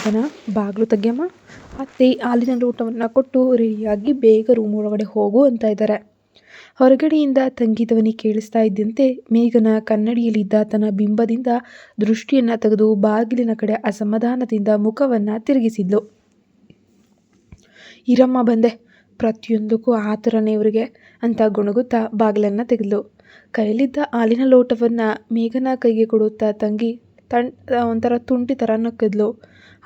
ಮೇಘನ ಬಾಗಿಲು ತೆಗ್ಯಮ್ಮ. ಅತ್ತೆ ಹಾಲಿನ ಲೋಟವನ್ನು ಕೊಟ್ಟು ರೆಡಿಯಾಗಿ ಬೇಗ ರೂಮ್ ಒಳಗಡೆ ಹೋಗು ಅಂತ ಇದ್ದಾರೆ. ಹೊರಗಡೆಯಿಂದ ತಂಗಿ ಧ್ವನಿ ಕೇಳಿಸ್ತಾ ಇದ್ದಂತೆ ಮೇಘನ ಕನ್ನಡಿಯಲ್ಲಿದ್ದ ತನ್ನ ಬಿಂಬದಿಂದ ದೃಷ್ಟಿಯನ್ನು ತೆಗೆದು ಬಾಗಿಲಿನ ಕಡೆ ಅಸಮಾಧಾನದಿಂದ ಮುಖವನ್ನು ತಿರುಗಿಸಿದ್ಲು. ಇರಮ್ಮ ಬಂದೆ, ಪ್ರತಿಯೊಂದಕ್ಕೂ ಆ ಥರನೇ ಇವರಿಗೆ ಅಂತ ಗುಣಗುತ್ತಾ ಬಾಗಿಲನ್ನು ತೆಗೆದ್ಲು. ಕೈಲಿದ್ದ ಹಾಲಿನ ಲೋಟವನ್ನು ಮೇಘನ ಕೈಗೆ ಕೊಡುತ್ತಾ ತಂಗಿ ಒಂಥರ ತುಂಟಿ ಥರ ನಕ್ಕಿದ್ಲು.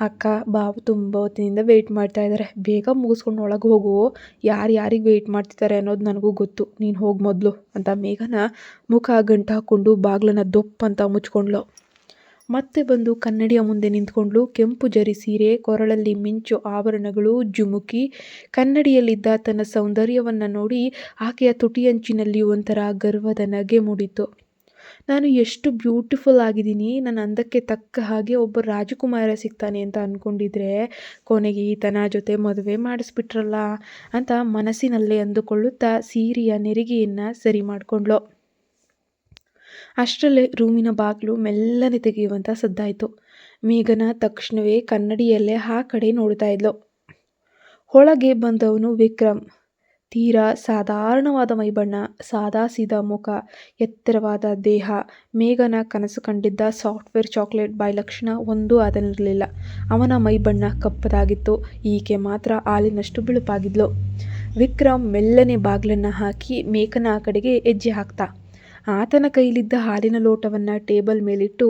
ಅಕ್ಕ ಬಾವು ತುಂಬ ಹೊತ್ತಿನಿಂದ ವೆಯ್ಟ್ ಮಾಡ್ತಾ ಇದ್ದಾರೆ, ಬೇಗ ಮುಗಿಸ್ಕೊಂಡು ಒಳಗೆ ಹೋಗು, ಯಾರಿಗೆ ವೆಯ್ಟ್ ಮಾಡ್ತಿದ್ದಾರೆ ಅನ್ನೋದು ನನಗೂ ಗೊತ್ತು, ನೀನು ಹೋಗಿ ಮೊದಲು ಅಂತ ಮೇಘನ ಮುಖ ಗಂಟು ಹಾಕ್ಕೊಂಡು ಬಾಗಿಲನ್ನು ದೊಪ್ಪಂತ ಮುಚ್ಕೊಂಡ್ಲು. ಮತ್ತೆ ಬಂದು ಕನ್ನಡಿಯ ಮುಂದೆ ನಿಂತ್ಕೊಂಡ್ಲು. ಕೆಂಪು ಜರಿ ಸೀರೆ, ಕೊರಳಲ್ಲಿ ಮಿಂಚು ಆಭರಣಗಳು, ಜುಮುಕಿ. ಕನ್ನಡಿಯಲ್ಲಿದ್ದ ತನ್ನ ಸೌಂದರ್ಯವನ್ನು ನೋಡಿ ಆಕೆಯ ತುಟಿಯಂಚಿನಲ್ಲಿ ಒಂಥರ ಗರ್ವದ ನಗೆ ಮೂಡಿತು. ನಾನು ಎಷ್ಟು ಬ್ಯೂಟಿಫುಲ್ ಆಗಿದ್ದೀನಿ, ನನ್ನ ಅಂದಕ್ಕೆ ತಕ್ಕ ಹಾಗೆ ಒಬ್ಬ ರಾಜಕುಮಾರ ಸಿಗ್ತಾನೆ ಅಂತ ಅಂದ್ಕೊಂಡಿದ್ರೆ ಕೊನೆಗೆ ಈತನ ಜೊತೆ ಮದುವೆ ಮಾಡಿಸ್ಬಿಟ್ರಲ್ಲ ಅಂತ ಮನಸ್ಸಿನಲ್ಲೇ ಅಂದುಕೊಳ್ಳುತ್ತಾ ಸೀರೆಯ ನೆರಿಗೆಯನ್ನು ಸರಿ ಮಾಡಿಕೊಂಡ್ಳು. ಅಷ್ಟರಲ್ಲೇ ರೂಮಿನ ಬಾಗಿಲು ಮೆಲ್ಲನೆ ತೆಗೆಯುವಂಥ ಸದ್ದಾಯಿತು. ಮೇಘನ ತಕ್ಷಣವೇ ಕನ್ನಡಿಯಲ್ಲೇ ಆ ಕಡೆ ನೋಡ್ತಾ ಇದ್ಲು. ಒಳಗೆ ಬಂದವನು ವಿಕ್ರಮ್. ತೀರಾ ಸಾಧಾರಣವಾದ ಮೈಬಣ್ಣ, ಸಾದಾ ಸೀದಾ ಮುಖ, ಎತ್ತರವಾದ ದೇಹ. ಮೇಘನ ಕನಸು ಕಂಡಿದ್ದ ಸಾಫ್ಟ್ವೇರ್ ಚಾಕ್ಲೇಟ್ ಬಾಯ್ ಲಕ್ಷಣ ಒಂದೂ ಅದನಿರಲಿಲ್ಲ. ಅವನ ಮೈಬಣ್ಣ ಕಪ್ಪದಾಗಿತ್ತು, ಈಕೆ ಮಾತ್ರ ಹಾಲಿನಷ್ಟು ಬಿಳುಪಾಗಿದ್ಲು. ವಿಕ್ರಮ್ ಮೆಲ್ಲನೆ ಬಾಗಿಲನ್ನು ಹಾಕಿ ಮೇಘನ ಕಡೆಗೆ ಹೆಜ್ಜೆ ಹಾಕ್ತಾ ಆತನ ಕೈಲಿದ್ದ ಹಾಲಿನ ಲೋಟವನ್ನು ಟೇಬಲ್ ಮೇಲಿಟ್ಟು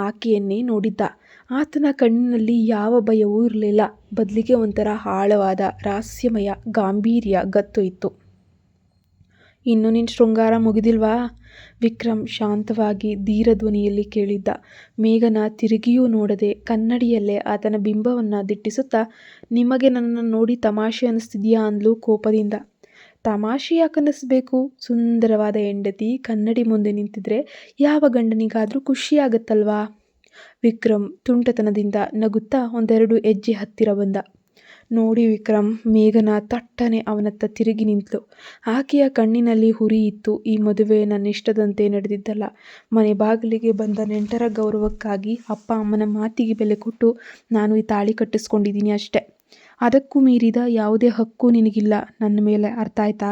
ಆಕೆಯನ್ನೇ ನೋಡಿದ್ದ. ಆತನ ಕಣ್ಣಿನಲ್ಲಿ ಯಾವ ಭಯವೂ ಇರಲಿಲ್ಲ, ಬದಲಿಗೆ ಒಂಥರ ಆಳವಾದ ರಹಸ್ಯಮಯ ಗಾಂಭೀರ್ಯ ಗತ್ತು ಇತ್ತು. ಇನ್ನು ನಿನ್ನ ಶೃಂಗಾರ ಮುಗಿದಿಲ್ವಾ? ವಿಕ್ರಮ್ ಶಾಂತವಾಗಿ ಧೀರ ಧ್ವನಿಯಲ್ಲಿ ಕೇಳಿದ್ದ. ಮೇಘನ ತಿರುಗಿಯೂ ನೋಡದೆ ಕನ್ನಡಿಯಲ್ಲೇ ಆತನ ಬಿಂಬವನ್ನು ದಿಟ್ಟಿಸುತ್ತಾ, ನಿಮಗೆ ನನ್ನನ್ನು ನೋಡಿ ತಮಾಷೆ ಅನ್ನಿಸ್ತಿದೆಯಾ ಅಂದ್ಲು ಕೋಪದಿಂದ. ತಮಾಷೆ ಯಾಕೆ ಅನ್ನಿಸ್ಬೇಕು? ಸುಂದರವಾದ ಹೆಂಡತಿ ಕನ್ನಡಿ ಮುಂದೆ ನಿಂತಿದ್ರೆ ಯಾವ ಗಂಡನಿಗಾದರೂ ಖುಷಿಯಾಗತ್ತಲ್ವಾ? ವಿಕ್ರಮ್ ತುಂಟತನದಿಂದ ನಗುತ್ತಾ ಒಂದೆರಡು ಹೆಜ್ಜೆ ಹತ್ತಿರ ಬಂದ. ನೋಡಿ ವಿಕ್ರಮ್, ಮೇಘನ ತಟ್ಟನೆ ಅವನತ್ತ ತಿರುಗಿ ನಿಂತಳು. ಆಕೆಯ ಕಣ್ಣಿನಲ್ಲಿ ಹುರಿ ಇತ್ತು. ಈ ಮದುವೆ ನನ್ನಿಷ್ಟದಂತೆ ನಡೆದಿದ್ದಲ್ಲ. ಮನೆ ಬಾಗಿಲಿಗೆ ಬಂದ ನೆಂಟರ ಗೌರವಕ್ಕಾಗಿ ಅಪ್ಪ ಅಮ್ಮನ ಮಾತಿಗೆ ಬೆಲೆ ಕೊಟ್ಟು ನಾನು ಈ ತಾಳಿ ಕಟ್ಟಿಸ್ಕೊಂಡಿದ್ದೀನಿ ಅಷ್ಟೆ. ಅದಕ್ಕೂ ಮೀರಿದ ಯಾವುದೇ ಹಕ್ಕು ನಿನಗಿಲ್ಲ ನನ್ನ ಮೇಲೆ, ಅರ್ಥ ಆಯ್ತಾ?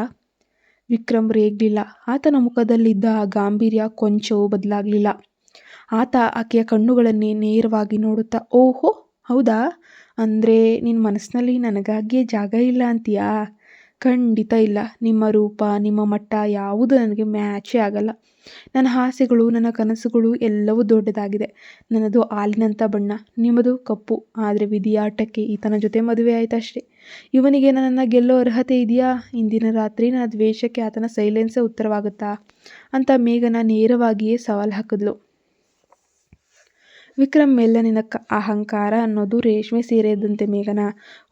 ವಿಕ್ರಮ್ ರೇಗಲಿಲ್ಲ. ಆತನ ಮುಖದಲ್ಲಿದ್ದ ಆ ಗಾಂಭೀರ್ಯ ಕೊಂಚವೂ ಬದಲಾಗಲಿಲ್ಲ. ಆತ ಆಕೆಯ ಕಣ್ಣುಗಳನ್ನೇ ನೇರವಾಗಿ ನೋಡುತ್ತಾ, ಓಹೋ ಹೌದಾ, ಅಂದರೆ ನಿನ್ನ ಮನಸ್ಸಿನಲ್ಲಿ ನನಗಾಗಿಯೇ ಜಾಗ ಇಲ್ಲ ಅಂತೀಯಾ? ಖಂಡಿತ ಇಲ್ಲ. ನಿಮ್ಮ ರೂಪ, ನಿಮ್ಮ ಮಟ್ಟ ಯಾವುದು ನನಗೆ ಮ್ಯಾಚೇ ಆಗಲ್ಲ. ನನ್ನ ಆಸೆಗಳು, ನನ್ನ ಕನಸುಗಳು ಎಲ್ಲವೂ ದೊಡ್ಡದಾಗಿದೆ. ನನ್ನದು ಹಾಲಿನಂಥ ಬಣ್ಣ, ನಿಮ್ಮದು ಕಪ್ಪು. ಆದರೆ ವಿಧಿಯಾಟಕ್ಕೆ ಈತನ ಜೊತೆ ಮದುವೆ ಆಯ್ತಷ್ಟೇ. ಇವನಿಗೆ ನನ್ನನ್ನು ಗೆಲ್ಲೋ ಅರ್ಹತೆ ಇದೆಯಾ? ಇಂದಿನ ರಾತ್ರಿ ನನ್ನ ದ್ವೇಷಕ್ಕೆ ಆತನ ಸೈಲೆನ್ಸೇ ಉತ್ತರವಾಗುತ್ತಾ ಅಂತ ಮೇಘನ ನೇರವಾಗಿಯೇ ಸವಾಲು ಹಾಕಿದ್ಲು. ವಿಕ್ರಮ್ ಮೆಲ್ಲನೆ ನಕ್ಕ. ಅಹಂಕಾರ ಅನ್ನೋದು ರೇಷ್ಮೆ ಸೀರೆ ಇದ್ದಂತೆ ಮೇಘನ.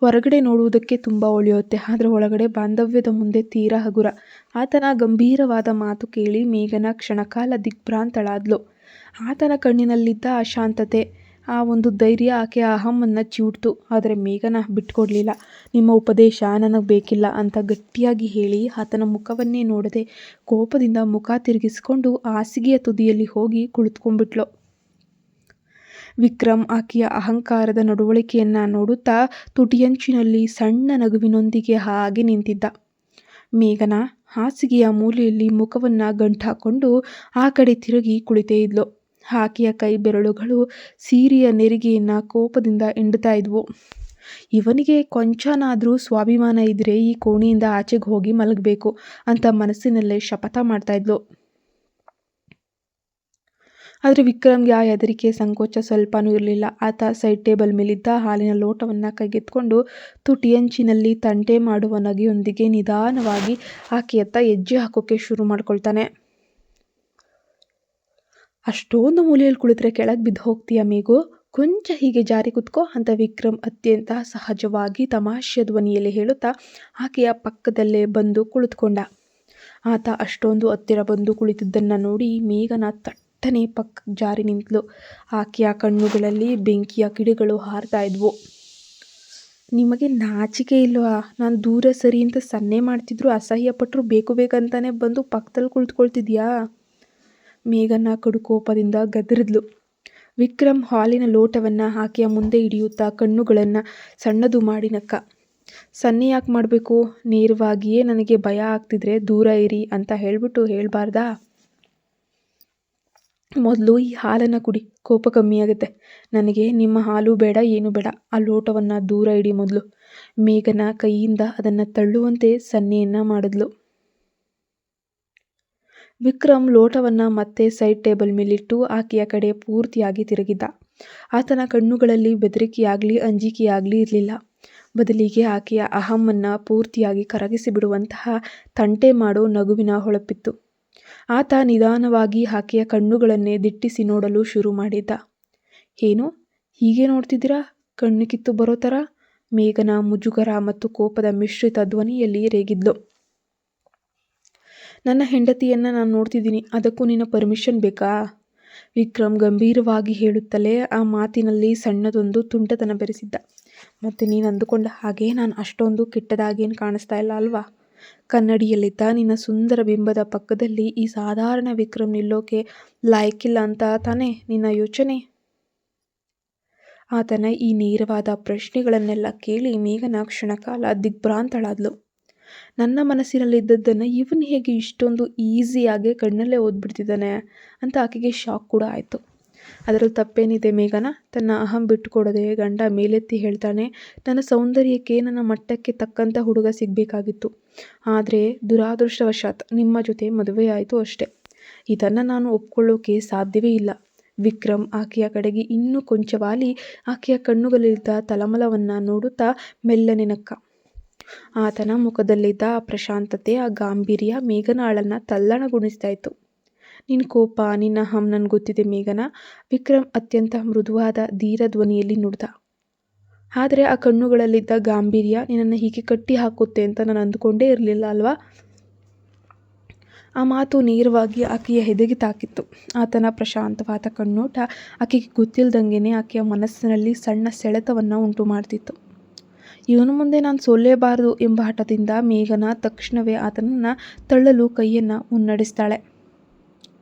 ಹೊರಗಡೆ ನೋಡುವುದಕ್ಕೆ ತುಂಬ ಒಳೆಯುತ್ತೆ, ಆದರೆ ಒಳಗಡೆ ಬಾಂಧವ್ಯದ ಮುಂದೆ ತೀರಾ ಹಗುರ. ಆತನ ಗಂಭೀರವಾದ ಮಾತು ಕೇಳಿ ಮೇಘನ ಕ್ಷಣಕಾಲ ದಿಗ್ಭ್ರಾಂತಳಾದ್ಲು. ಆತನ ಕಣ್ಣಿನಲ್ಲಿದ್ದ ಆ ಶಾಂತತೆ, ಆ ಒಂದು ಧೈರ್ಯ ಆಕೆಯ ಅಹಮ್ಮನ್ನು ಚಿವುಟ್ತು. ಆದರೆ ಮೇಘನ ಬಿಟ್ಕೊಡ್ಲಿಲ್ಲ. ನಿಮ್ಮ ಉಪದೇಶ ನನಗೆ ಬೇಕಿಲ್ಲ ಅಂತ ಗಟ್ಟಿಯಾಗಿ ಹೇಳಿ ಆತನ ಮುಖವನ್ನೇ ನೋಡದೆ ಕೋಪದಿಂದ ಮುಖ ತಿರುಗಿಸಿಕೊಂಡು ಹಾಸಿಗೆಯ ತುದಿಯಲ್ಲಿ ಹೋಗಿ ಕುಳಿತುಕೊಂಡ್ಬಿಟ್ಲು. ವಿಕ್ರಮ್ ಆಕೆಯ ಅಹಂಕಾರದ ನಡವಳಿಕೆಯನ್ನು ನೋಡುತ್ತಾ ತುಟಿಯಂಚಿನಲ್ಲಿ ಸಣ್ಣ ನಗುವಿನೊಂದಿಗೆ ಹಾಗೆ ನಿಂತಿದ್ದ. ಮೇಘನ ಹಾಸಿಗೆಯ ಮೂಲೆಯಲ್ಲಿ ಮುಖವನ್ನು ಗಂಟು ಹಾಕ್ಕೊಂಡು ಆ ಕಡೆ ತಿರುಗಿ ಕುಳಿತೇ ಇದ್ಲು. ಆಕೆಯ ಕೈ ಬೆರಳುಗಳು ಸೀರೆಯ ನೆರಿಗೆಯನ್ನು ಕೋಪದಿಂದ ಹಿಂಡ್ತಾ ಇದ್ವು. ಇವನಿಗೆ ಕೊಂಚನಾದರೂ ಸ್ವಾಭಿಮಾನ ಇದ್ದರೆ ಈ ಕೋಣೆಯಿಂದ ಆಚೆಗೆ ಹೋಗಿ ಮಲಗಬೇಕು ಅಂತ ಮನಸ್ಸಿನಲ್ಲೇ ಶಪಥ ಮಾಡ್ತಾ ಇದ್ಲು. ಆದರೆ ವಿಕ್ರಮ್ಗೆ ಆ ಹೆದರಿಕೆ, ಸಂಕೋಚ ಸ್ವಲ್ಪನೂ ಇರಲಿಲ್ಲ. ಆತ ಸೈಡ್ ಟೇಬಲ್ ಮೇಲಿದ್ದ ಹಾಲಿನ ಲೋಟವನ್ನು ಕೈಗೆತ್ಕೊಂಡು ತುಟಿಯಂಚಿನಲ್ಲಿ ತಂಟೆ ಮಾಡುವ ನಗೆಯೊಂದಿಗೆ ನಿಧಾನವಾಗಿ ಆಕೆಯತ್ತ ಹೆಜ್ಜೆ ಹಾಕೋಕ್ಕೆ ಶುರು ಮಾಡ್ಕೊಳ್ತಾನೆ. ಅಷ್ಟೊಂದು ಮೂಲೆಯಲ್ಲಿ ಕುಳಿತರೆ ಕೆಳಗೆ ಬಿದ್ದು ಹೋಗ್ತೀಯ ಮೇಘು, ಕೊಂಚ ಹೀಗೆ ಜಾರಿ ಕುತ್ಕೋ ಅಂತ ವಿಕ್ರಮ್ ಅತ್ಯಂತ ಸಹಜವಾಗಿ ತಮಾಷೆಯ ಧ್ವನಿಯಲ್ಲಿ ಹೇಳುತ್ತಾ ಆಕೆಯ ಪಕ್ಕದಲ್ಲೇ ಬಂದು ಕುಳಿತುಕೊಂಡ. ಆತ ಅಷ್ಟೊಂದು ಹತ್ತಿರ ಬಂದು ಕುಳಿತಿದ್ದನ್ನು ನೋಡಿ ಮೇಘನ ತಟ್ಟನೆ ಪಕ್ಕಕ್ಕೆ ಜಾರಿ ನಿಂತಳು. ಆಕೆಯ ಕಣ್ಣುಗಳಲ್ಲಿ ಬೆಂಕಿಯ ಕಿಡಿಗಳು ಹಾರ್ತಾ ಇದ್ವು. ನಿಮಗೆ ನಾಚಿಕೆ ಇಲ್ವಾ? ನಾನು ದೂರ ಸರಿ ಅಂತ ಸನ್ನೆ ಮಾಡ್ತಿದ್ರು ಅಸಹ್ಯಪಟ್ಟರು ಬೇಕು ಬೇಕಂತಾನೆ ಬಂದು ಪಕ್ಕದಲ್ಲಿ ಕುಳಿತುಕೊಳ್ತಿದ್ಯಾ? ಮೇಘನ ಕಡು ಕೋಪದಿಂದ ಗದರಿದ್ಲು. ವಿಕ್ರಮ್ ಹಾಲಿನ ಲೋಟವನ್ನು ಆಕೆಯ ಮುಂದೆ ಹಿಡಿಯುತ್ತಾ ಕಣ್ಣುಗಳನ್ನು ಸಣ್ಣದು ಮಾಡಿ ನಕ್ಕ. ಸನ್ನೆ ಯಾಕೆ ಮಾಡಬೇಕು? ನೇರವಾಗಿಯೇ ನನಗೆ ಭಯ ಆಗ್ತಿದ್ರೆ ದೂರ ಇರಿ ಅಂತ ಹೇಳ್ಬಿಟ್ಟು ಹೇಳ್ಬಾರ್ದಾ? ಮೊದಲು ಈ ಹಾಲನ್ನು ಕುಡಿ, ಕೋಪ ಕಮ್ಮಿಯಾಗುತ್ತೆ. ನನಗೆ ನಿಮ್ಮ ಹಾಲು ಬೇಡ, ಏನು ಬೇಡ. ಆ ಲೋಟವನ್ನು ದೂರ ಇಡಿ ಮೊದಲು. ಮೇಘನ ಕೈಯಿಂದ ಅದನ್ನು ತಳ್ಳುವಂತೆ ಸನ್ನೆಯನ್ನು ಮಾಡಿದ್ಲು. ವಿಕ್ರಮ್ ಲೋಟವನ್ನು ಮತ್ತೆ ಸೈಡ್ ಟೇಬಲ್ ಮೇಲಿಟ್ಟು ಆಕೆಯ ಕಡೆ ಪೂರ್ತಿಯಾಗಿ ತಿರುಗಿದ್ದ. ಆತನ ಕಣ್ಣುಗಳಲ್ಲಿ ಬೆದರಿಕೆಯಾಗಲಿ ಅಂಜಿಕೆಯಾಗಲಿ ಇರಲಿಲ್ಲ. ಬದಲಿಗೆ ಆಕೆಯ ಅಹಮ್ಮನ್ನು ಪೂರ್ತಿಯಾಗಿ ಕರಗಿಸಿ ಬಿಡುವಂತಹ ತಂಟೆ ಮಾಡೋ ನಗುವಿನ ಹೊಳಪಿತ್ತು. ಆತ ನಿಧಾನವಾಗಿ ಆಕೆಯ ಕಣ್ಣುಗಳನ್ನೇ ದಿಟ್ಟಿಸಿ ನೋಡಲು ಶುರು ಮಾಡಿದ್ದ. ಏನು ಹೀಗೆ ನೋಡ್ತಿದ್ದೀರಾ? ಕಣ್ಣು ಕಿತ್ತು ಬರೋ ಥರ? ಮೇಘನ ಮುಜುಗರ ಮತ್ತು ಕೋಪದ ಮಿಶ್ರಿತ ಧ್ವನಿಯಲ್ಲಿ ರೇಗಿದ್ಲು. ನನ್ನ ಹೆಂಡತಿಯನ್ನು ನಾನು ನೋಡ್ತಿದ್ದೀನಿ, ಅದಕ್ಕೂ ನಿನ್ನ ಪರ್ಮಿಷನ್ ಬೇಕಾ? ವಿಕ್ರಮ್ ಗಂಭೀರವಾಗಿ ಹೇಳುತ್ತಲೇ ಆ ಮಾತಿನಲ್ಲಿ ಸಣ್ಣದೊಂದು ತುಂಟತನ ಬೆರೆಸಿದ್ದ. ಮತ್ತೆ ನೀನು ಅಂದುಕೊಂಡ ಹಾಗೆ ನಾನು ಅಷ್ಟೊಂದು ಕೆಟ್ಟದಾಗೇನು ಕಾಣಿಸ್ತಾ ಇಲ್ಲ ಅಲ್ವಾ? ಕನ್ನಡಿಯಲ್ಲಿದ್ದ ನಿನ್ನ ಸುಂದರ ಬಿಂಬದ ಪಕ್ಕದಲ್ಲಿ ಈ ಸಾಧಾರಣ ವಿಕ್ರಮ್ ನಿಲ್ಲೋಕೆ ಲಾಯಕ್ಕಿಲ್ಲ ಅಂತ ತಾನೇ ನಿನ್ನ ಯೋಚನೆ? ಆತನ ಈ ನೇರವಾದ ಪ್ರಶ್ನೆಗಳನ್ನೆಲ್ಲ ಕೇಳಿ ಮೇಘನ ಕ್ಷಣಕಾಲ ದಿಗ್ಭ್ರಾಂತಳಾದ್ಲು. ನನ್ನ ಮನಸ್ಸಿನಲ್ಲಿದ್ದದ್ದನ್ನು ಇವನು ಹೇಗೆ ಇಷ್ಟೊಂದು ಈಸಿಯಾಗಿ ಕಣ್ಣಲ್ಲೇ ಓದ್ಬಿಡ್ತಿದ್ದಾನೆ ಅಂತ ಆಕೆಗೆ ಶಾಕ್ ಕೂಡ ಆಯಿತು. ಅದರಲ್ಲಿ ತಪ್ಪೇನಿದೆ ಮೇಘನ? ತನ್ನ ಅಹಂ ಬಿಟ್ಟುಕೊಡದೆ ಗಂಡ ಮೇಲೆತ್ತಿ ಹೇಳ್ತಾನೆ, ನನ್ನ ಸೌಂದರ್ಯಕ್ಕೆ ನನ್ನ ಮಟ್ಟಕ್ಕೆ ತಕ್ಕಂಥ ಹುಡುಗ ಸಿಗಬೇಕಾಗಿತ್ತು. ಆದರೆ ದುರಾದೃಷ್ಟವಶಾತ್ ನಿಮ್ಮ ಜೊತೆ ಮದುವೆ ಆಯಿತು ಅಷ್ಟೆ. ಇದನ್ನು ನಾನು ಒಪ್ಕೊಳ್ಳೋಕೆ ಸಾಧ್ಯವೇ ಇಲ್ಲ. ವಿಕ್ರಮ್ ಆಕೆಯ ಕಡೆಗೆ ಇನ್ನೂ ಕೊಂಚ ವಾಲಿ ಆಕೆಯ ಕಣ್ಣುಗಳಲ್ಲಿದ್ದ ತಳಮಳವನ್ನು ನೋಡುತ್ತಾ ಮೆಲ್ಲನೆ ನಕ್ಕ. ಆತನ ಮುಖದಲ್ಲಿದ್ದ ಆ ಪ್ರಶಾಂತತೆ, ಆ ಗಾಂಭೀರ್ಯ ಮೇಘನಾಳನ್ನು ತಲ್ಲಣಗೊಳಿಸ್ತಾ ಇತ್ತು. ನಿನ್ನ ಕೋಪ, ನಿನ್ನ ಅಹಂ ನನಗೆ ಗೊತ್ತಿದೆ ಮೇಘನ, ವಿಕ್ರಮ್ ಅತ್ಯಂತ ಮೃದುವಾದ ಧೀರ ಧ್ವನಿಯಲ್ಲಿ ನುಡಿದ. ಆದರೆ ಆ ಕಣ್ಣುಗಳಲ್ಲಿದ್ದ ಗಾಂಭೀರ್ಯ ನಿನ್ನನ್ನು ಹೀಗೆ ಕಟ್ಟಿ ಹಾಕುತ್ತೆ ಅಂತ ನಾನು ಅಂದುಕೊಂಡೇ ಇರಲಿಲ್ಲ ಅಲ್ವಾ? ಆ ಮಾತು ನೇರವಾಗಿ ಆಕೆಯ ಎದೆಗೆ ತಾಕಿತ್ತು. ಆತನ ಪ್ರಶಾಂತವಾದ ಕಣ್ಣೋಟ ಆಕೆಗೆ ಗೊತ್ತಿಲ್ಲದಂಗೆ ಆಕೆಯ ಮನಸ್ಸಿನಲ್ಲಿ ಸಣ್ಣ ಸೆಳೆತವನ್ನು ಉಂಟು ಮಾಡ್ತಿತ್ತು. ಇವನು ಮುಂದೆ ನಾನು ಸೋಲ್ಲೇಬಾರದು ಎಂಬ ಹಠದಿಂದ ಮೇಘನ ತಕ್ಷಣವೇ ಆತನನ್ನು ತಳ್ಳಲು ಕೈಯನ್ನು ಮುನ್ನಡೆಸ್ತಾಳೆ.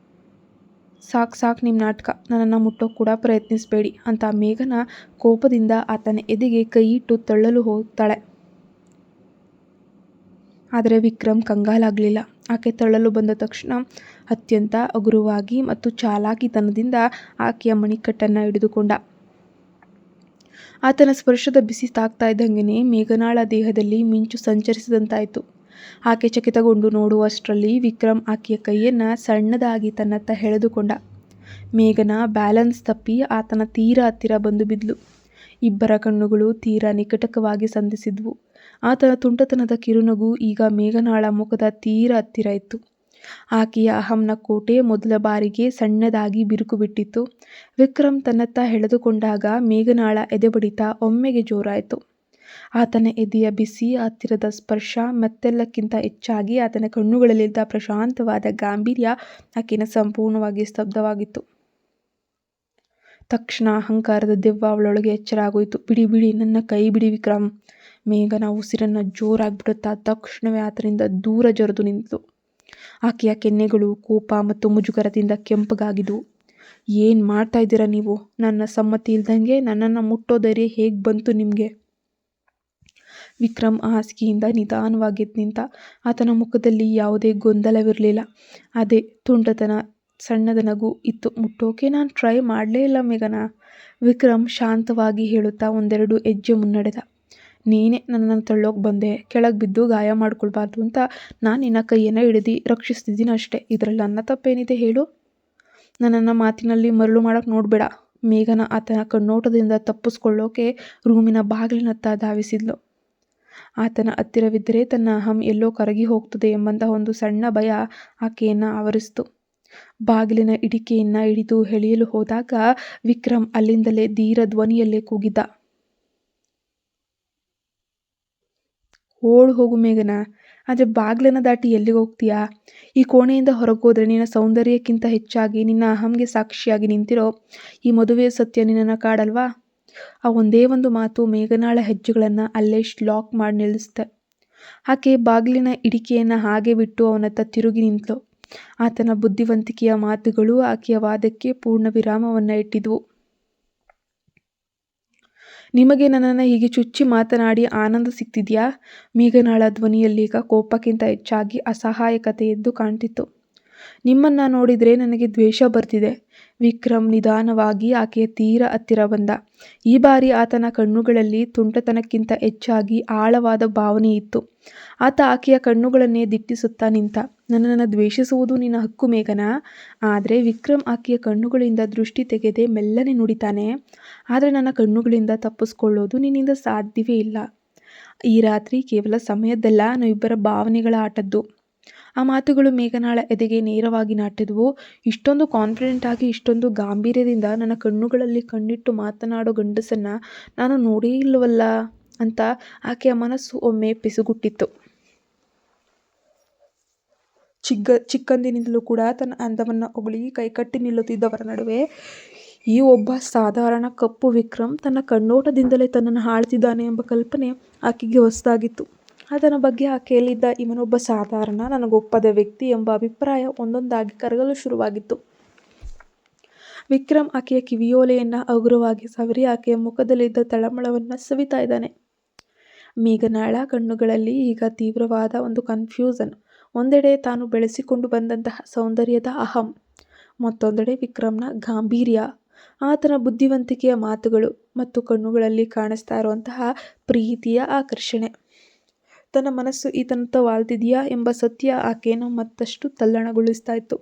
ಸಾಕು ನಿಮ್ಮ ನಾಟಕ, ನನ್ನನ್ನು ಮುಟ್ಟೋಕೆ ಕೂಡ ಪ್ರಯತ್ನಿಸಬೇಡಿ ಅಂತ ಮೇಘನ ಕೋಪದಿಂದ ಆತನ ಎದೆಗೆ ಕೈ ಇಟ್ಟು ತಳ್ಳಲು ಹೋಗ್ತಾಳೆ. ಆದರೆ ವಿಕ್ರಮ್ ಕಂಗಾಲಾಗಲಿಲ್ಲ. ಆಕೆ ತಳ್ಳಲು ಬಂದ ತಕ್ಷಣ ಅತ್ಯಂತ ಹಗುರವಾಗಿ ಮತ್ತು ಚಾಲಾಕಿತನದಿಂದ ಆಕೆಯ ಮಣಿಕಟ್ಟನ್ನು ಹಿಡಿದುಕೊಂಡ. ಆತನ ಸ್ಪರ್ಶದ ಬಿಸಿ ತಾಕ್ತಾ ಇದ್ದಂಗೆ ಮೇಘನಾಳ ದೇಹದಲ್ಲಿ ಮಿಂಚು ಸಂಚರಿಸಿದಂತಾಯಿತು. ಆಕೆ ಚಕಿತಗೊಂಡು ನೋಡುವಷ್ಟರಲ್ಲಿ ವಿಕ್ರಮ್ ಆಕೆಯ ಕೈಯನ್ನು ಸಣ್ಣದಾಗಿ ತನ್ನತ್ತ ಎಳೆದುಕೊಂಡ. ಮೇಘನ ಬ್ಯಾಲೆನ್ಸ್ ತಪ್ಪಿ ಆತನ ತೀರಾ ಹತ್ತಿರ ಬಂದು ಬಿದ್ಲು. ಇಬ್ಬರ ಕಣ್ಣುಗಳು ತೀರಾ ನಿಕಟವಾಗಿ ಸಂಧಿಸಿದ್ವು. ಆತನ ತುಂಟತನದ ಕಿರುನಗು ಈಗ ಮೇಘನಾಳ ಮುಖದ ತೀರಾ ಹತ್ತಿರ ಇತ್ತು. ಆಕೆಯ ಅಹಂನ ಕೋಟೆ ಮೊದಲ ಬಾರಿಗೆ ಸಣ್ಣದಾಗಿ ಬಿರುಕು ಬಿಟ್ಟಿತ್ತು. ವಿಕ್ರಮ್ ತನ್ನತ್ತ ಎಳೆದುಕೊಂಡಾಗ ಮೇಘನಾಳ ಎದೆಬಡಿತ ಒಮ್ಮೆಗೆ ಜೋರಾಯಿತು. ಆತನ ಎದೆಯ ಬಿಸಿ, ಹತ್ತಿರದ ಸ್ಪರ್ಶ ಮತ್ತೆಲ್ಲಕ್ಕಿಂತ ಹೆಚ್ಚಾಗಿ ಆತನ ಕಣ್ಣುಗಳಲ್ಲಿದ್ದ ಪ್ರಶಾಂತವಾದ ಗಾಂಭೀರ್ಯ ಆಕೆನ ಸಂಪೂರ್ಣವಾಗಿ ಸ್ತಬ್ಧವಾಗಿತ್ತು. ತಕ್ಷಣ ಅಹಂಕಾರದ ದೆವ್ವ ಅವಳೊಳಗೆ ಎಚ್ಚರ ಆಗೋಯ್ತು. ಬಿಡಿ ನನ್ನ ಕೈ ಬಿಡಿ ವಿಕ್ರಮ್. ಮೇಘನ ಉಸಿರನ್ನು ಜೋರಾಗಿ ಬಿಡುತ್ತಾ ತಕ್ಷಣವೇ ಆತನಿಂದ ದೂರ ಜರಿದು ನಿಂತಳು. ಆಕೆಯ ಕೆನ್ನೆಗಳು ಕೋಪ ಮತ್ತು ಮುಜುಗರದಿಂದ ಕೆಂಪಗಾಗಿದ್ವು. ಏನು ಮಾಡ್ತಾ ಇದ್ದೀರಾ ನೀವು? ನನ್ನ ಸಮ್ಮತಿ ಇಲ್ದಂಗೆ ನನ್ನನ್ನು ಮುಟ್ಟೋ ಧೈರ್ಯ ಹೇಗೆ ಬಂತು ನಿಮಗೆ? ವಿಕ್ರಮ್ ಹಾಸಿಗೆಯಿಂದ ನಿಧಾನವಾಗಿ ಎದ್ದು ನಿಂತ. ಆತನ ಮುಖದಲ್ಲಿ ಯಾವುದೇ ಗೊಂದಲವಿರಲಿಲ್ಲ. ಅದೇ ತುಂಟತನ, ಸಣ್ಣದ ನಗು ಇತ್ತು. ಮುಟ್ಟೋಕೆ ನಾನು ಟ್ರೈ ಮಾಡಲೇ ಇಲ್ಲ ಮೇಘನ. ವಿಕ್ರಮ್ ಶಾಂತವಾಗಿ ಹೇಳುತ್ತಾ ಒಂದೆರಡು ಹೆಜ್ಜೆ ಮುನ್ನಡೆದ. ನೀನೇ ನನ್ನನ್ನು ತಳ್ಳೋಕೆ ಬಂದೆ. ಕೆಳಗೆ ಬಿದ್ದು ಗಾಯ ಮಾಡ್ಕೊಳ್ಬಾರ್ದು ಅಂತ ನಾನು ನಿನ್ನ ಕೈಯನ್ನು ಹಿಡಿದು ರಕ್ಷಿಸ್ತಿದ್ದೀನಿ ಅಷ್ಟೇ. ಇದರಲ್ಲಿ ನನ್ನ ತಪ್ಪೇನಿದೆ ಹೇಳು? ನನ್ನನ್ನು ಮಾತಿನಲ್ಲಿ ಮರಳು ಮಾಡೋಕ್ಕೆ ನೋಡಬೇಡ. ಮೇಘನ ಆತನ ಕಣ್ಣೋಟದಿಂದ ತಪ್ಪಿಸ್ಕೊಳ್ಳೋಕೆ ರೂಮಿನ ಬಾಗಿಲಿನತ್ತ ಧಾವಿಸಿದ್ಲು. ಆತನ ಹತ್ತಿರವಿದ್ದರೆ ತನ್ನ ಅಹಂ ಎಲ್ಲೋ ಕರಗಿ ಹೋಗ್ತದೆ ಎಂಬಂತಹ ಒಂದು ಸಣ್ಣ ಭಯ ಆಕೆಯನ್ನು ಆವರಿಸಿತು. ಬಾಗಿಲಿನ ಹಿಡಿಕೆಯನ್ನು ಹಿಡಿದು ಎಳೆಯಲು ಹೋದಾಗ ವಿಕ್ರಮ್ ಅಲ್ಲಿಂದಲೇ ಧೀರ ಧ್ವನಿಯಲ್ಲೇ ಕೂಗಿದ್ದ. ಓಡು ಹೋಗು ಮೇಘನ. ಆದರೆ ಬಾಗಿಲನ್ನು ದಾಟಿ ಎಲ್ಲಿಗೆ ಹೋಗ್ತೀಯಾ? ಈ ಕೋಣೆಯಿಂದ ಹೊರಗೆ ಹೋದರೆ ನಿನ್ನ ಸೌಂದರ್ಯಕ್ಕಿಂತ ಹೆಚ್ಚಾಗಿ ನಿನ್ನ ಅಹಂಗೆ ಸಾಕ್ಷಿಯಾಗಿ ನಿಂತಿರೋ ಈ ಮದುವೆಯ ಸತ್ಯ ನಿನ್ನನ್ನು ಕಾಡಲ್ವಾ? ಆ ಒಂದೇ ಒಂದು ಮಾತು ಮೇಘನಾಳ ಹೆಜ್ಜೆಗಳನ್ನು ಅಲ್ಲೇ ಲಾಕ್ ಮಾಡಿ ನಿಲ್ಲಿಸುತ್ತೆ. ಆಕೆ ಬಾಗಿಲಿನ ಹಿಡಿಕೆಯನ್ನು ಹಾಗೆ ಬಿಟ್ಟು ಅವನತ್ತ ತಿರುಗಿ ನಿಂತಳು. ಆತನ ಬುದ್ಧಿವಂತಿಕೆಯ ಮಾತುಗಳು ಆಕೆಯ ವಾದಕ್ಕೆ ಪೂರ್ಣ ವಿರಾಮವನ್ನು ಇಟ್ಟಿದ್ವು. ನಿಮಗೆ ನನ್ನನ್ನು ಹೀಗೆ ಚುಚ್ಚಿ ಮಾತನಾಡಿ ಆನಂದ ಸಿಗ್ತಿದೆಯಾ? ಮೇಘನಾಳ ಧ್ವನಿಯಲ್ಲೀಗ ಕೋಪಕ್ಕಿಂತ ಹೆಚ್ಚಾಗಿ ಅಸಹಾಯಕತೆ ಎದ್ದು ಕಾಣ್ತಿತ್ತು. ನಿಮ್ಮನ್ನು ನೋಡಿದರೆ ನನಗೆ ದ್ವೇಷ ಬರ್ತಿದೆ. ವಿಕ್ರಮ್ ನಿಧಾನವಾಗಿ ಆಕೆಯ ತೀರ ಹತ್ತಿರ ಬಂದ. ಈ ಬಾರಿ ಆತನ ಕಣ್ಣುಗಳಲ್ಲಿ ತುಂಟತನಕ್ಕಿಂತ ಹೆಚ್ಚಾಗಿ ಆಳವಾದ ಭಾವನೆ ಇತ್ತು. ಆತ ಆಕೆಯ ಕಣ್ಣುಗಳನ್ನೇ ದಿಟ್ಟಿಸುತ್ತಾ ನಿಂತ. ನನ್ನನ್ನು ದ್ವೇಷಿಸುವುದು ನಿನ್ನ ಹಕ್ಕು ಮೇಘನಾ. ಆದರೆ ವಿಕ್ರಮ್ ಆಕೆಯ ಕಣ್ಣುಗಳಿಂದ ದೃಷ್ಟಿ ತೆಗೆದೇ ಮೆಲ್ಲನೆ ನುಡಿತಾನೆ. ಆದರೆ ನನ್ನ ಕಣ್ಣುಗಳಿಂದ ತಪ್ಪಿಸ್ಕೊಳ್ಳೋದು ನಿನ್ನಿಂದ ಸಾಧ್ಯವೇ ಇಲ್ಲ. ಈ ರಾತ್ರಿ ಕೇವಲ ಸಮಯದ್ದಲ್ಲ, ನಾವಿಬ್ಬರ ಭಾವನೆಗಳ ಆಟದ್ದು. ಆ ಮಾತುಗಳು ಮೇಘನಾಳ ಎದೆಗೆ ನೇರವಾಗಿ ನಾಟಿದ್ವು. ಇಷ್ಟೊಂದು ಕಾನ್ಫಿಡೆಂಟ್ ಆಗಿ, ಇಷ್ಟೊಂದು ಗಾಂಭೀರ್ಯದಿಂದ ನನ್ನ ಕಣ್ಣುಗಳಲ್ಲಿ ಕಣ್ಣಿಟ್ಟು ಮಾತನಾಡೋ ಗಂಡಸನ್ನ ನಾನು ನೋಡೇ ಇಲ್ಲವಲ್ಲ ಅಂತ ಆಕೆಯ ಮನಸ್ಸು ಒಮ್ಮೆ ಪಿಸುಗುಟ್ಟಿತ್ತು. ಚಿಕ್ಕಂದಿನಿಂದಲೂ ಕೂಡ ತನ್ನ ಅಂದವನ್ನು ಹೊಗಳಿ ಕೈಕಟ್ಟಿ ನಿಲ್ಲುತ್ತಿದ್ದವರ ನಡುವೆ ಈ ಒಬ್ಬ ಸಾಧಾರಣ ಕಪ್ಪು ವಿಕ್ರಮ್ ತನ್ನ ಕಣ್ಣೋಟದಿಂದಲೇ ತನ್ನನ್ನು ಆಳ್ತಿದ್ದಾನೆ ಎಂಬ ಕಲ್ಪನೆ ಆಕೆಗೆ ಹೊಸದಾಗಿತ್ತು. ಆತನ ಬಗ್ಗೆ ಆಕೆಯಲ್ಲಿದ್ದ ಇವನೊಬ್ಬ ಸಾಧಾರಣ, ನನಗೊಪ್ಪದ ವ್ಯಕ್ತಿ ಎಂಬ ಅಭಿಪ್ರಾಯ ಒಂದೊಂದಾಗಿ ಕರಗಲು ಶುರುವಾಗಿತ್ತು. ವಿಕ್ರಮ್ ಆಕೆಯ ಕಿವಿಯೋಲೆಯನ್ನು ಹಗುರವಾಗಿ ಸವರಿ ಆಕೆಯ ಮುಖದಲ್ಲಿದ್ದ ತಳಮಳವನ್ನು ಸವಿತಾ ಇದ್ದಾನೆ. ಮೇಘನಾಳ ಕಣ್ಣುಗಳಲ್ಲಿ ಈಗ ತೀವ್ರವಾದ ಒಂದು ಕನ್ಫ್ಯೂಷನ್. ಒಂದೆಡೆ ತಾನು ಬೆಳೆಸಿಕೊಂಡು ಬಂದಂತಹ ಸೌಂದರ್ಯದ ಅಹಂ, ಮತ್ತೊಂದೆಡೆ ವಿಕ್ರಮ್ನ ಗಾಂಭೀರ್ಯ, ಆತನ ಬುದ್ಧಿವಂತಿಕೆಯ ಮಾತುಗಳು ಮತ್ತು ಕಣ್ಣುಗಳಲ್ಲಿ ಕಾಣಿಸ್ತಾ ಇರುವಂತಹ ಪ್ರೀತಿಯ ಆಕರ್ಷಣೆ. ತನ್ನ ಮನಸ್ಸು ಈತನತ್ತ ವಾಲ್ತಿದೆಯಾ ಎಂಬ ಸತ್ಯ ಆಕೆಯನ್ನು ಮತ್ತಷ್ಟು ತಲ್ಲಣಗೊಳಿಸ್ತಾ ಇತ್ತು.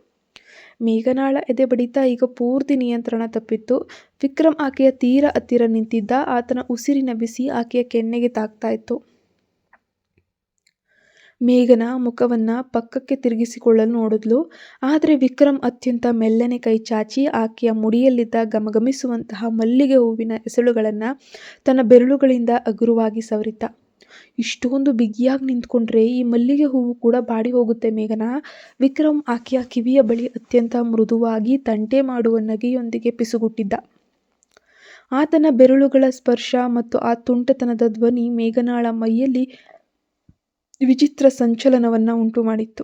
ಮೇಘನಾಳ ಎದೆ ಬಡಿತ ಈಗ ಪೂರ್ತಿ ನಿಯಂತ್ರಣ ತಪ್ಪಿತ್ತು. ವಿಕ್ರಮ್ ಆಕೆಯ ತೀರ ಹತ್ತಿರ ನಿಂತಿದ್ದ. ಆತನ ಉಸಿರಿನ ಬಿಸಿ ಆಕೆಯ ಕೆನ್ನೆಗೆ ತಾಕ್ತಾ ಇತ್ತು. ಮೇಘನ ಮುಖವನ್ನು ಪಕ್ಕಕ್ಕೆ ತಿರುಗಿಸಿಕೊಳ್ಳಲು ನೋಡಿದ್ಲು. ಆದರೆ ವಿಕ್ರಮ್ ಅತ್ಯಂತ ಮೆಲ್ಲನೆ ಕೈ ಚಾಚಿ ಆಕೆಯ ಮುಡಿಯಲ್ಲಿದ್ದ ಘಮಘಮಿಸುವಂತಹ ಮಲ್ಲಿಗೆ ಹೂವಿನ ಎಸಳುಗಳನ್ನು ತನ್ನ ಬೆರಳುಗಳಿಂದ ಹಗುರವಾಗಿ ಸವರಿತ. ಇಷ್ಟೊಂದು ಬಿಗಿಯಾಗಿ ನಿಂತ್ಕೊಂಡ್ರೆ ಈ ಮಲ್ಲಿಗೆ ಹೂವು ಕೂಡ ಬಾಡಿ ಹೋಗುತ್ತೆ ಮೇಘನಾ. ವಿಕ್ರಮ್ ಆಕೆಯ ಕಿವಿಯ ಬಳಿ ಅತ್ಯಂತ ಮೃದುವಾಗಿ ತಂಟೆ ಮಾಡುವ ನಗೆಯೊಂದಿಗೆ ಪಿಸುಗುಟ್ಟಿದ್ದ. ಆತನ ಬೆರಳುಗಳ ಸ್ಪರ್ಶ ಮತ್ತು ಆ ತುಂಟತನದ ಧ್ವನಿ ಮೇಘನಾಳ ಮೈಯಲ್ಲಿ ವಿಚಿತ್ರ ಸಂಚಲನವನ್ನು ಉಂಟು ಮಾಡಿತ್ತು.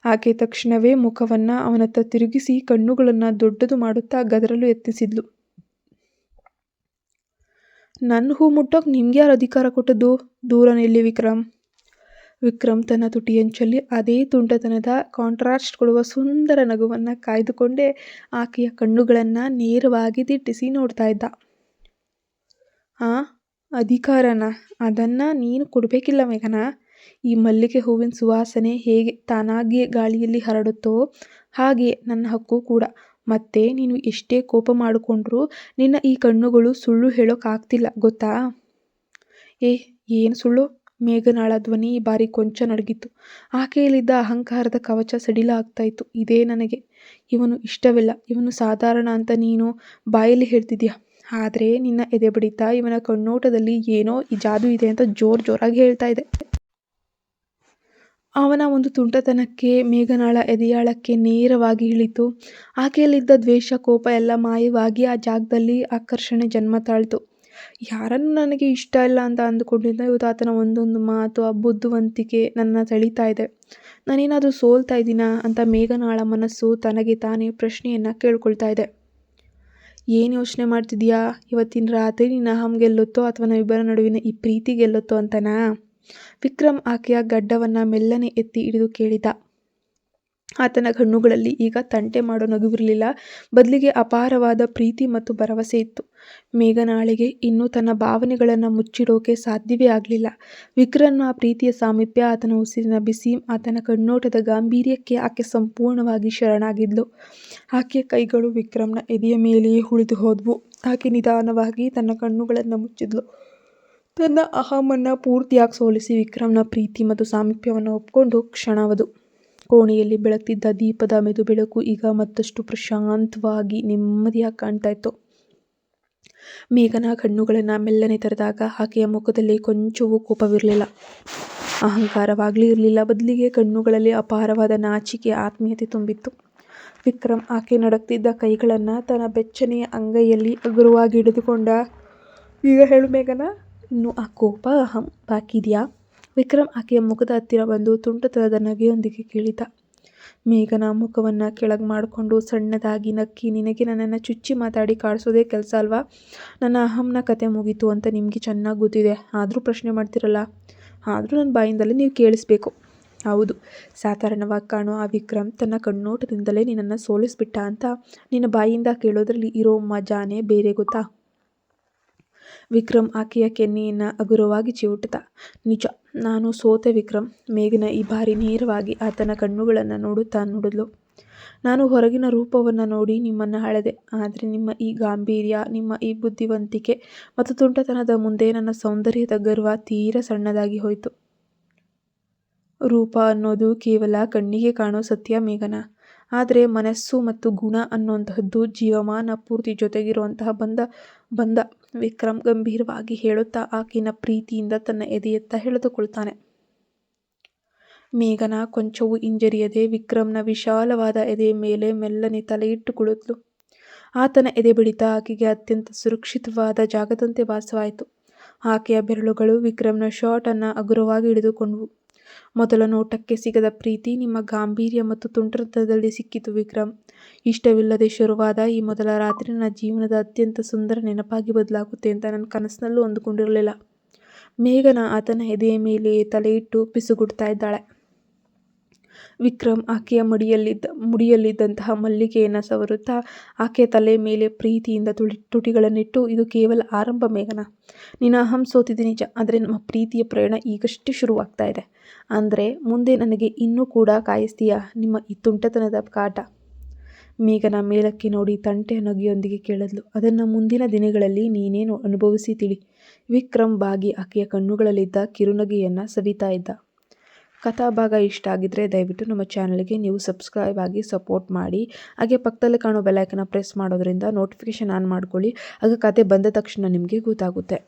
ಆಕೆ ತಕ್ಷಣವೇ ಮುಖವನ್ನು ಅವನತ್ತ ತಿರುಗಿಸಿ ಕಣ್ಣುಗಳನ್ನು ದೊಡ್ಡದು ಮಾಡುತ್ತಾ ಗದರಲು ಯತ್ನಿಸಿದ್ಲು. ನನ್ನ ಹೂ ಮುಟ್ಟೋಕೆ ನಿಮ್ಗೆ ಯಾರು ಅಧಿಕಾರ ಕೊಟ್ಟದ್ದು? ದೂರ ನಿಲ್ಲಿ ವಿಕ್ರಮ್. ವಿಕ್ರಮ್ ತನ್ನ ತುಟಿಯಂಚಲ್ಲಿ ಅದೇ ತುಂಟತನದ ಕಾಂಟ್ರಾಸ್ಟ್ ಕೊಡುವ ಸುಂದರ ನಗುವನ್ನು ಕಾಯ್ದುಕೊಂಡೇ ಆಕೆಯ ಕಣ್ಣುಗಳನ್ನು ನೇರವಾಗಿ ದಿಟ್ಟಿಸಿ ನೋಡ್ತಾ ಇದ್ದ. ಅಧಿಕಾರನ? ಅದನ್ನು ನೀನು ಕೊಡಬೇಕಿಲ್ಲ ಮೇಘನಾ. ಈ ಮಲ್ಲಿಗೆ ಹೂವಿನ ಸುವಾಸನೆ ಹೇಗೆ ತಾನಾಗಿಯೇ ಗಾಳಿಯಲ್ಲಿ ಹರಡುತ್ತೋ ಹಾಗೆಯೇ ನನ್ನ ಹಕ್ಕು ಕೂಡ. ಮತ್ತೆ ನೀನು ಎಷ್ಟೇ ಕೋಪ ಮಾಡಿಕೊಂಡ್ರೂ ನಿನ್ನ ಈ ಕಣ್ಣುಗಳು ಸುಳ್ಳು ಹೇಳೋಕ್ಕಾಗ್ತಿಲ್ಲ ಗೊತ್ತಾ? ಏನು ಸುಳ್ಳು? ಮೇಘನಾಳ ಧ್ವನಿ ಈ ಬಾರಿ ಕೊಂಚ ನಡಗಿತ್ತು. ಆಕೆಯಲ್ಲಿದ್ದ ಅಹಂಕಾರದ ಕವಚ ಸಡಿಲ ಆಗ್ತಾ ಇತ್ತು. ಇದೇ ನನಗೆ ಇವನು ಇಷ್ಟವಿಲ್ಲ, ಇವನು ಸಾಧಾರಣ ಅಂತ ನೀನು ಬಾಯಲ್ಲಿ ಹೇಳ್ತಿದ್ಯಾ. ಆದರೆ ನಿನ್ನ ಎದೆ ಬಡಿತ, ಇವನ ಕಣ್ಣೋಟದಲ್ಲಿ ಏನೋ ಈ ಜಾದು ಇದೆ ಅಂತ ಜೋರಾಗಿ ಹೇಳ್ತಾ ಇದೆ. ಅವನ ಒಂದು ತುಂಟತನಕ್ಕೆ ಮೇಘನಾಳ ಎದೆಯಾಳಕ್ಕೆ ನೇರವಾಗಿ ಇಳಿತು. ಆಕೆಯಲ್ಲಿದ್ದ ದ್ವೇಷ, ಕೋಪ ಎಲ್ಲ ಮಾಯವಾಗಿ ಆ ಜಾಗದಲ್ಲಿ ಆಕರ್ಷಣೆ ಜನ್ಮ ತಾಳ್ತು. ಯಾರನ್ನು ನನಗೆ ಇಷ್ಟ ಇಲ್ಲ ಅಂತ ಅಂದುಕೊಂಡಿದ್ದ, ಇವತ್ತು ಆತನ ಒಂದೊಂದು ಮಾತು, ಆ ಬುದ್ಧಿವಂತಿಕೆ ನನ್ನ ಸೆಳೀತಾ ಇದೆ. ನಾನೇನಾದರೂ ಸೋಲ್ತಾ ಇದ್ದೀನಾ ಅಂತ ಮೇಘನಾಳ ಮನಸ್ಸು ತನಗೆ ತಾನೇ ಪ್ರಶ್ನೆಯನ್ನು ಕೇಳ್ಕೊಳ್ತಾ ಇದೆ. ಏನು ಯೋಚನೆ ಮಾಡ್ತಿದ್ಯಾ? ಇವತ್ತಿನ ರಾತ್ರಿ ನಿನ್ನ ಅಹಂ ಗೆಲ್ಲುತ್ತೋ ಅಥವಾ ನಾವಿಬ್ಬರ ನಡುವಿನ ಈ ಪ್ರೀತಿ ಗೆಲ್ಲುತ್ತೋ ಅಂತನಾ? ವಿಕ್ರಮ್ ಆಕೆಯ ಗಡ್ಡವನ್ನು ಮೆಲ್ಲನೆ ಎತ್ತಿ ಹಿಡಿದು ಕೇಳಿದ. ಆತನ ಕಣ್ಣುಗಳಲ್ಲಿ ಈಗ ತಂಟೆ ಮಾಡೋ ನಗುವಿರಲಿಲ್ಲ, ಬದಲಿಗೆ ಅಪಾರವಾದ ಪ್ರೀತಿ ಮತ್ತು ಭರವಸೆ ಇತ್ತು. ಮೇಘನಾಳಿಗೆ ಇನ್ನೂ ತನ್ನ ಭಾವನೆಗಳನ್ನು ಮುಚ್ಚಿಡೋಕೆ ಸಾಧ್ಯವೇ ಆಗಲಿಲ್ಲ. ವಿಕ್ರಮ್ನ ಆ ಪ್ರೀತಿಯ ಸಾಮೀಪ್ಯ, ಆತನ ಉಸಿರಿನ ಬಿಸಿ, ಆತನ ಕಣ್ಣೋಟದ ಗಾಂಭೀರ್ಯಕ್ಕೆ ಆಕೆ ಸಂಪೂರ್ಣವಾಗಿ ಶರಣಾಗಿದ್ಲು. ಆಕೆಯ ಕೈಗಳು ವಿಕ್ರಮ್ನ ಎದೆಯ ಮೇಲೆಯೇ ಉಳಿದು ಹೋದ್ವು. ಆಕೆ ನಿಧಾನವಾಗಿ ತನ್ನ ಕಣ್ಣುಗಳನ್ನು ಮುಚ್ಚಿದ್ಲು. ತನ್ನ ಅಹಮನ್ನು ಪೂರ್ತಿಯಾಗಿ ಸೋಲಿಸಿ ವಿಕ್ರಮ್ನ ಪ್ರೀತಿ ಮತ್ತು ಸಾಮೀಪ್ಯವನ್ನು ಒಪ್ಪಿಕೊಂಡು ಕ್ಷಣವದು. ಕೋಣೆಯಲ್ಲಿ ಬೆಳಗ್ತಿದ್ದ ದೀಪದ ಮೆದು ಬೆಳಕು ಈಗ ಮತ್ತಷ್ಟು ಪ್ರಶಾಂತವಾಗಿ ನೆಮ್ಮದಿಯಾಗಿ ಕಾಣ್ತಾ ಇತ್ತು. ಮೇಘನ ಕಣ್ಣುಗಳನ್ನು ಮೆಲ್ಲನೆ ತೆರೆದಾಗ ಆಕೆಯ ಮುಖದಲ್ಲಿ ಕೊಂಚವೂ ಕೋಪವಿರಲಿಲ್ಲ, ಅಹಂಕಾರವಾಗಲಿ ಇರಲಿಲ್ಲ. ಬದಲಿಗೆ ಕಣ್ಣುಗಳಲ್ಲಿ ಅಪಾರವಾದ ನಾಚಿಕೆ, ಆತ್ಮೀಯತೆ ತುಂಬಿತ್ತು. ವಿಕ್ರಮ್ ಆಕೆ ನಡಕ್ತಿದ್ದ ಕೈಗಳನ್ನು ತನ್ನ ಬೆಚ್ಚನೆಯ ಅಂಗೈಯಲ್ಲಿ ಹಗುರವಾಗಿ ಹಿಡಿದುಕೊಂಡ. ಈಗ ಹೇಳು ಮೇಘನ, ಇನ್ನು ಆ ಕೋಪ, ಬಾಕಿ ಇದೆಯಾ? ವಿಕ್ರಮ್ ಆಕೆಯ ಮುಖದ ಹತ್ತಿರ ಬಂದು ತುಂಟತನದ ನಗೆಯೊಂದಿಗೆ ಕೇಳಿದ. ಮೇಘನ ಮುಖವನ್ನು ಕೆಳಗೆ ಮಾಡಿಕೊಂಡು ಸಣ್ಣದಾಗಿ ನಕ್ಕಿ, ನಿನಗೆ ನನ್ನನ್ನು ಚುಚ್ಚಿ ಮಾತಾಡಿ ಕಾಡಿಸೋದೇ ಕೆಲಸ ಅಲ್ವಾ? ನನ್ನ ಅಹಂನ ಕತೆ ಮುಗೀತು ಅಂತ ನಿಮಗೆ ಚೆನ್ನಾಗಿ ಗೊತ್ತಿದೆ. ಆದರೂ ಪ್ರಶ್ನೆ ಮಾಡ್ತಿರಲ್ಲ. ಆದರೂ ನನ್ನ ಬಾಯಿಂದಲೇ ನೀವು ಕೇಳಿಸ್ಬೇಕು. ಹೌದು, ಸಾಧಾರಣವಾಗಿ ಕಾಣೋ ಆ ವಿಕ್ರಮ್ ತನ್ನ ಕಣ್ಣೋಟದಿಂದಲೇ ನಿನ್ನನ್ನು ಸೋಲಿಸ್ಬಿಟ್ಟ ಅಂತ ನಿನ್ನ ಬಾಯಿಂದ ಕೇಳೋದ್ರಲ್ಲಿ ಇರೋ ಮಜಾನೇ ಬೇರೆ ಗೊತ್ತಾ? ವಿಕ್ರಮ್ ಆಕೆಯ ಕೆನ್ನೆಯನ್ನು ಹಗುರವಾಗಿ ಚಿವುಟಿದ. ನಿಜ, ನಾನು ಸೋತೆ ವಿಕ್ರಮ್. ಮೇಘನ ಈ ಬಾರಿ ನೇರವಾಗಿ ಆತನ ಕಣ್ಣುಗಳನ್ನು ನೋಡುತ್ತಾ ನುಡಿದ್ಲು. ನಾನು ಹೊರಗಿನ ರೂಪವನ್ನು ನೋಡಿ ನಿಮ್ಮನ್ನು ಅಳೆದೆ, ಆದರೆ ನಿಮ್ಮ ಈ ಗಾಂಭೀರ್ಯ, ನಿಮ್ಮ ಈ ಬುದ್ಧಿವಂತಿಕೆ ಮತ್ತು ತುಂಟತನದ ಮುಂದೆ ನನ್ನ ಸೌಂದರ್ಯದ ಗರ್ವ ತೀರಾ ಸಣ್ಣದಾಗಿ ಹೋಯಿತು. ರೂಪ ಅನ್ನೋದು ಕೇವಲ ಕಣ್ಣಿಗೆ ಕಾಣೋ ಸತ್ಯ ಮೇಘನ, ಆದರೆ ಮನಸ್ಸು ಮತ್ತು ಗುಣ ಅನ್ನೋಂತಹದ್ದು ಜೀವಮಾನ ಪೂರ್ತಿ ಜೊತೆಗಿರುವಂತಹ ಬಂಧ ವಿಕ್ರಮ್ ಗಂಭೀರವಾಗಿ ಹೇಳುತ್ತಾ ಆಕೆಯ ಪ್ರೀತಿಯಿಂದ ತನ್ನ ಎದೆಯತ್ತ ಎಳೆದುಕೊಳ್ತಾನೆ. ಮೇಘನ ಕೊಂಚವೂ ಹಿಂಜರಿಯದೆ ವಿಕ್ರಮ್ನ ವಿಶಾಲವಾದ ಎದೆಯ ಮೇಲೆ ಮೆಲ್ಲನೆ ತಲೆಯಿಟ್ಟು ಕುಳಿತಳು. ಆತನ ಎದೆ ಬಡಿತ ಆಕೆಗೆ ಅತ್ಯಂತ ಸುರಕ್ಷಿತವಾದ ಜಾಗದಂತೆ ಭಾಸವಾಯಿತು. ಆಕೆಯ ಬೆರಳುಗಳು ವಿಕ್ರಮ್ನ ಶರ್ಟನ್ನು ಹಗುರವಾಗಿ ಹಿಡಿದುಕೊಂಡವು. ಮೊದಲ ನೋಟಕ್ಕೆ ಸಿಗದ ಪ್ರೀತಿ ನಿಮ್ಮ ಗಾಂಭೀರ್ಯ ಮತ್ತು ತುಂಟತನದಲ್ಲಿ ಸಿಕ್ಕಿತು ವಿಕ್ರಮ್. ಇಷ್ಟವಿಲ್ಲದೆ ಶುರುವಾದ ಈ ಮೊದಲ ರಾತ್ರಿ ನನ್ನ ಜೀವನದ ಅತ್ಯಂತ ಸುಂದರ ನೆನಪಾಗಿ ಬದಲಾಗುತ್ತೆ ಅಂತ ನನ್ನ ಕನಸಿನಲ್ಲೂ ಅಂದುಕೊಂಡಿರಲಿಲ್ಲ. ಮೇಘನ ಆತನ ಎದೆಯ ಮೇಲೆಯೇ ತಲೆಯಿಟ್ಟು ಪಿಸುಗುಡ್ತಾ ಇದ್ದಾಳೆ. ವಿಕ್ರಮ್ ಆಕೆಯ ಮುಡಿಯಲ್ಲಿದ್ದಂತಹ ಮಲ್ಲಿಗೆಯನ್ನು ಸವರುತ್ತಾ ಆಕೆಯ ತಲೆ ಮೇಲೆ ಪ್ರೀತಿಯಿಂದ ತುಟಿಗಳನ್ನಿಟ್ಟು, ಇದು ಕೇವಲ ಆರಂಭ ಮೇಘನ. ನಿನ್ನ ಅಹಂ ಸೋತಿದೆ ನಿಜ, ಆದರೆ ನಮ್ಮ ಪ್ರೀತಿಯ ಪ್ರಯಾಣ ಈಗಷ್ಟೇ ಶುರುವಾಗ್ತಾ ಇದೆ. ಅಂದರೆ ಮುಂದೆ ನನಗೆ ಇನ್ನೂ ಕೂಡ ಕಾಯಿಸ್ತೀಯಾ ನಿಮ್ಮ ಈ ತುಂಟತನದ ಕಾಟ? ಮೇಘನ ಮೇಲಕ್ಕೆ ನೋಡಿ ತಂಟೆಯ ನಗೆಯೊಂದಿಗೆ ಕೇಳಿದ್ಲು. ಅದನ್ನು ಮುಂದಿನ ದಿನಗಳಲ್ಲಿ ನೀನೇನು ಅನುಭವಿಸಿ ತಿಳಿ. ವಿಕ್ರಮ್ ಬಾಗಿ ಆಕೆಯ ಕಣ್ಣುಗಳಲ್ಲಿದ್ದ ಕಿರುನಗೆಯನ್ನು ಸವಿತಾ ಇದ್ದ. ಕಥಾಭಾಗ ಇಷ್ಟ ಆಗಿದ್ದರೆ ದಯವಿಟ್ಟು ನಮ್ಮ ಚಾನಲ್ಗೆ ನೀವು ಸಬ್ಸ್ಕ್ರೈಬ್ ಆಗಿ ಸಪೋರ್ಟ್ ಮಾಡಿ. ಹಾಗೆ ಪಕ್ಕದಲ್ಲಿ ಕಾಣೋ ಬೆಲ್ಲೈಕನ್ನ ಪ್ರೆಸ್ ಮಾಡೋದ್ರಿಂದ ನೋಟಿಫಿಕೇಷನ್ ಆನ್ ಮಾಡ್ಕೊಳ್ಳಿ. ಆಗ ಕತೆ ಬಂದ ತಕ್ಷಣ ನಿಮಗೆ ಗೊತ್ತಾಗುತ್ತೆ.